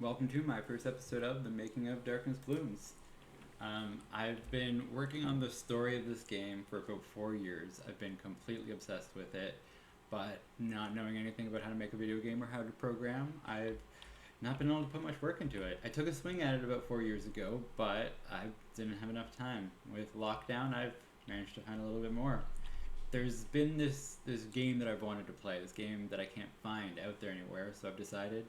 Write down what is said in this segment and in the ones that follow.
welcome to my first episode of The Making of Darkness Blooms. I've been working on the story of this game for about 4 years. I've been completely obsessed with it, but not knowing anything about how to make a video game or how to program, I've not been able to put much work into it. I took a swing at it about 4 years ago, but I didn't have enough time. With lockdown, I've managed to find a little bit more. There's been this game that I've wanted to play, this game that I can't find out there anywhere, so I've decided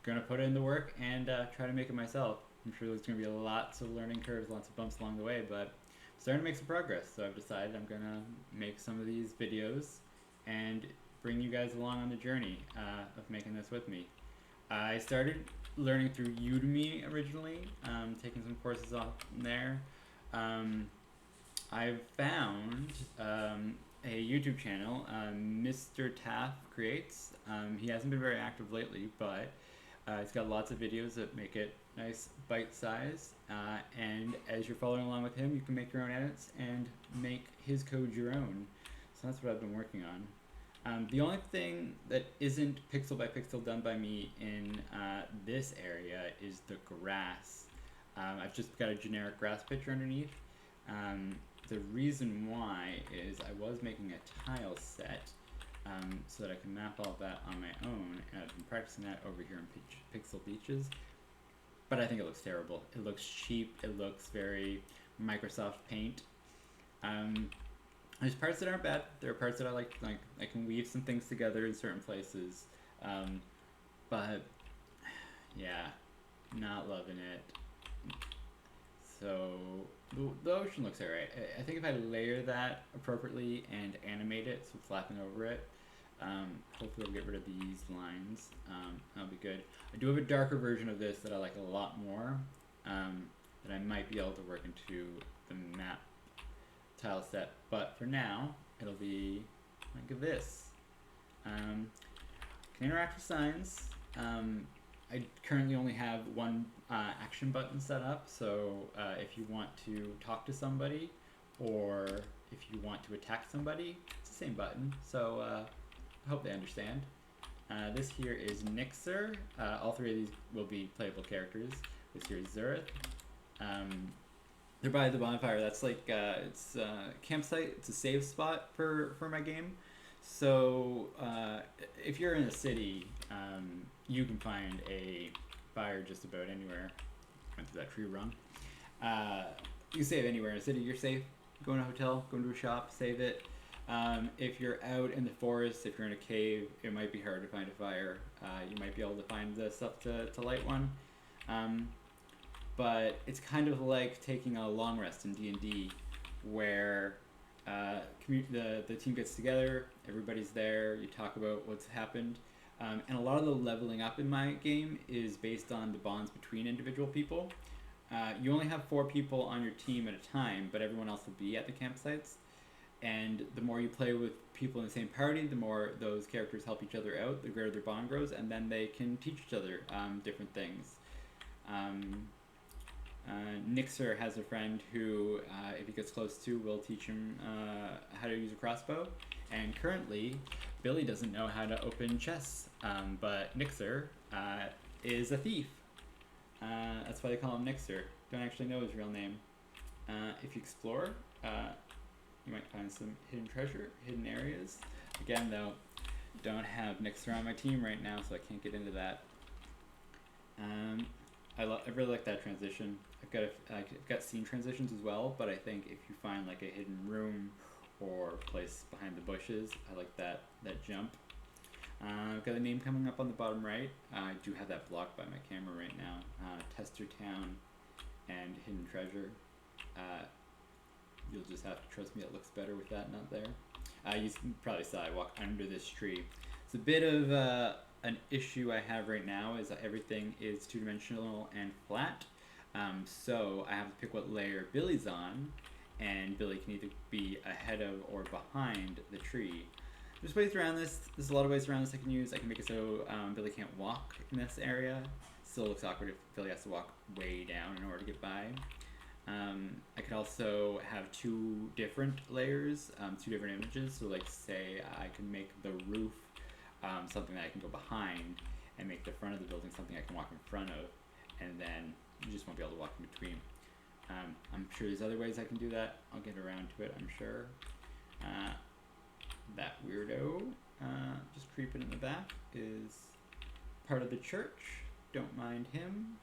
gonna put in the work and try to make it myself. I'm sure there's gonna be lots of learning curves, lots of bumps along the way, but I'm starting to make some progress. So I've decided I'm gonna make some of these videos and bring you guys along on the journey of making this with me. I started learning through Udemy originally, taking some courses off there. I've found a YouTube channel, Mr. Taff Creates. He hasn't been very active lately, but it's got lots of videos that make it nice bite size, and as you're following along with him, you can make your own edits and make his code your own. So that's what I've been working on. The only thing that isn't pixel by pixel done by me in this area is the grass. I've just got a generic grass picture underneath. The reason why is I was making a tile set so that I can map all of that on my own, and I've been practicing that over here in Pixel Beaches, but I think it looks terrible. It looks cheap, it looks very Microsoft Paint. There's parts that aren't bad, there are parts that I like I can weave some things together in certain places, but yeah, not loving it. So the ocean looks alright. I think if I layer that appropriately and animate it, so flapping over it, hopefully I'll get rid of these lines. That'll be good. I do have a darker version of this that I like a lot more, that I might be able to work into the map tile set, but for now it'll be like this. Can interact with signs. I currently only have one action button set up, so if you want to talk to somebody or if you want to attack somebody, it's the same button, so I hope they understand. This here is Nixer. All three of these will be playable characters. This here is Zurith. They're by the bonfire. That's like, it's a campsite, it's a save spot for my game. So if you're in a city, you can find a fire just about anywhere. Went through that tree wrong. You can save anywhere in a city, you're safe. Go in a hotel, go into a shop, save it. If you're out in the forest, if you're in a cave, it might be hard to find a fire. You might be able to find the stuff to light one. But it's kind of like taking a long rest in D&D, where the team gets together, everybody's there, you talk about what's happened, and a lot of the leveling up in my game is based on the bonds between individual people. You only have 4 people on your team at a time, but everyone else will be at the campsites, and the more you play with people in the same party, the more those characters help each other out, the greater their bond grows, and then they can teach each other different things. Nixer has a friend who, if he gets close to, will teach him how to use a crossbow. And currently, Billy doesn't know how to open chests, but Nixer is a thief. That's why they call him Nixer. Don't actually know his real name. If you explore, you might find some hidden treasure, hidden areas. Again, though, don't have Nixer on my team right now, so I can't get into that. I really like that transition. I've got scene transitions as well, but I think if you find like a hidden room or place behind the bushes, I like that jump. I've got a name coming up on the bottom right. I do have that blocked by my camera right now. Tester Town and Hidden Treasure. You'll just have to trust me, it looks better with that not there. You probably saw I walk under this tree. It's a bit of an issue I have right now is that everything is two-dimensional and flat. So I have to pick what layer Billy's on, and Billy can either be ahead of or behind the tree. There's ways around this. There's a lot of ways around this I can use. I can make it so Billy can't walk in this area. Still looks awkward if Billy has to walk way down in order to get by. I could also have 2 different layers, 2 different images. So like say I can make the roof something that I can go behind, and make the front of the building something I can walk in front of, and then you just won't be able to walk in between. I'm sure there's other ways I can do that. I'll get around to it, I'm sure. That weirdo just creeping in the back is part of the church. Don't mind him.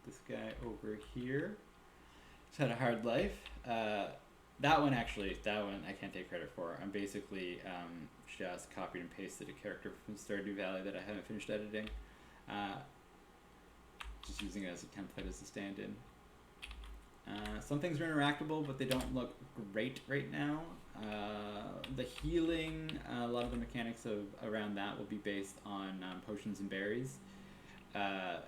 This guy over here has had a hard life. That one I can't take credit for. I'm basically just copied and pasted a character from Stardew Valley that I haven't finished editing. Just using it as a template as a stand-in. Some things are interactable, but they don't look great right now. The healing, a lot of the mechanics around that will be based on potions and berries.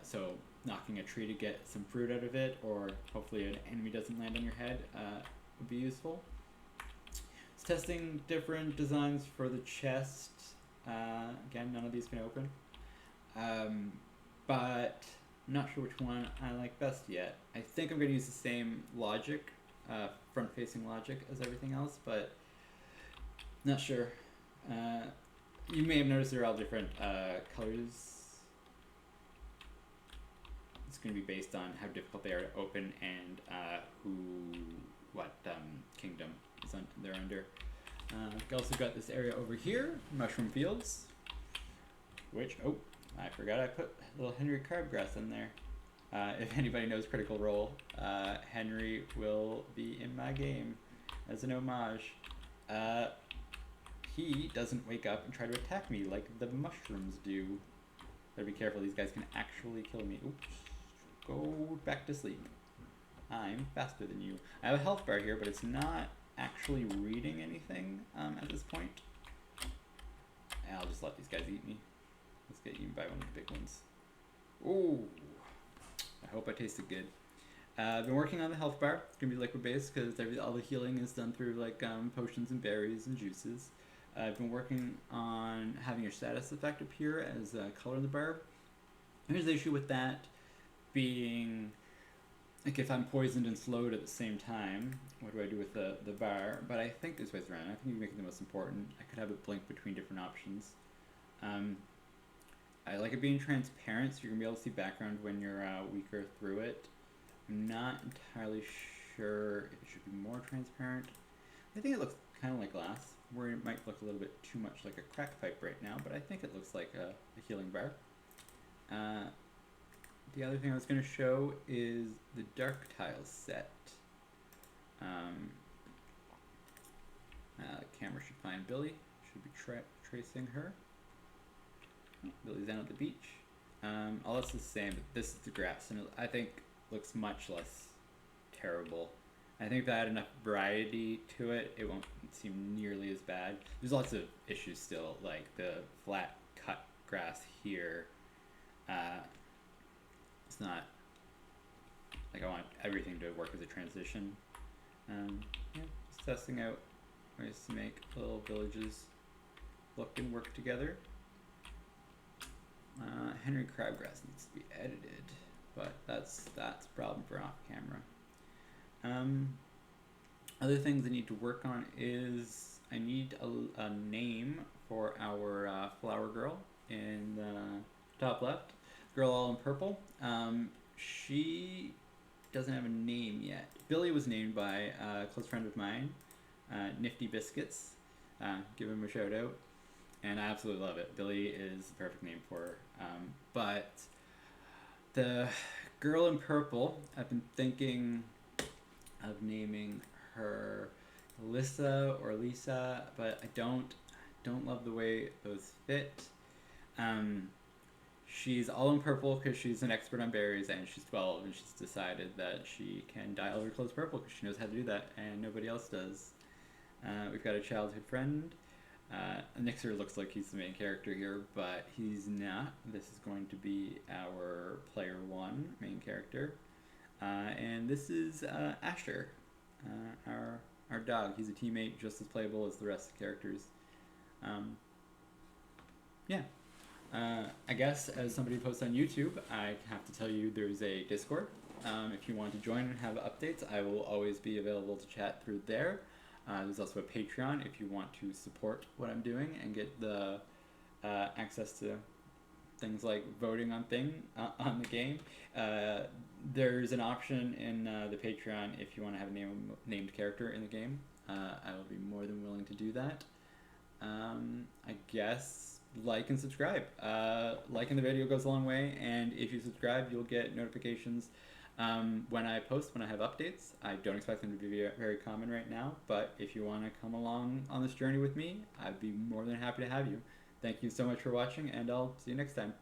So knocking a tree to get some fruit out of it, or hopefully an enemy doesn't land on your head, would be useful. It's testing different designs for the chest. Again, none of these can open. But I'm not sure which one I like best yet. I think I'm going to use the same logic, front-facing logic as everything else, but not sure. You may have noticed they're all different colors. It's going to be based on how difficult they are to open and what kingdom they're under. We've also got this area over here, mushroom fields, which, I forgot I put a little Henry Crabgrass in there. If anybody knows Critical Role, Henry will be in my game as an homage. He doesn't wake up and try to attack me like the mushrooms do. Better be careful, these guys can actually kill me. Oops. Go back to sleep. I'm faster than you. I have a health bar here, but it's not actually reading anything at this point. I'll just let these guys eat me. Let's get eaten by one of the big ones. Ooh. I hope I tasted good. I've been working on the health bar. It's going to be liquid based because all the healing is done through like potions and berries and juices. I've been working on having your status effect appear as a color in the bar. Here's the issue with that being, like, if I'm poisoned and slowed at the same time, what do I do with the bar? But I think there's ways around. I think you make it the most important. I could have it blink between different options. I like it being transparent, so you're going to be able to see background when you're weaker through it. I'm not entirely sure if it should be more transparent. I think it looks kind of like glass, where it might look a little bit too much like a crack pipe right now, but I think it looks like a healing bar. The other thing I was going to show is the dark tiles set. The camera should find Billy. Should be tracing her. Oh, Billy's down at the beach. All that's the same, but this is the grass, and I think looks much less terrible. I think if I had enough variety to it, it won't seem nearly as bad. There's lots of issues still, like the flat cut grass here. It's not like I want everything to work as a transition. Yeah, just testing out ways to make little villages look and work together. Henry Crabgrass needs to be edited, but that's a problem for off camera. Other things I need to work on is I need a name for our flower girl in the top left. Girl all in purple. She doesn't have a name yet. Billy was named by a close friend of mine, Nifty Biscuits. Give him a shout out. And I absolutely love it. Billy is the perfect name for her. But the girl in purple, I've been thinking of naming her Alyssa or Lisa, but I don't love the way those fit. She's all in purple because she's an expert on berries, and she's 12, and she's decided that she can dye all her clothes purple because she knows how to do that, and nobody else does. We've got a childhood friend. Nixer looks like he's the main character here, but he's not. This is going to be our player 1 main character. And this is Asher, our dog. He's a teammate, just as playable as the rest of the characters. Yeah. I guess as somebody who posts on YouTube, I have to tell you there's a Discord. If you want to join and have updates, I will always be available to chat through there. There's also a Patreon if you want to support what I'm doing and get the access to things like voting on the game. There's an option in the Patreon if you want to have a named character in the game. I will be more than willing to do that. I guess like and subscribe. Liking the video goes a long way, and if you subscribe, you'll get notifications when I post, when I have updates. I don't expect them to be very common right now, but if you want to come along on this journey with me, I'd be more than happy to have you. Thank you so much for watching, and I'll see you next time.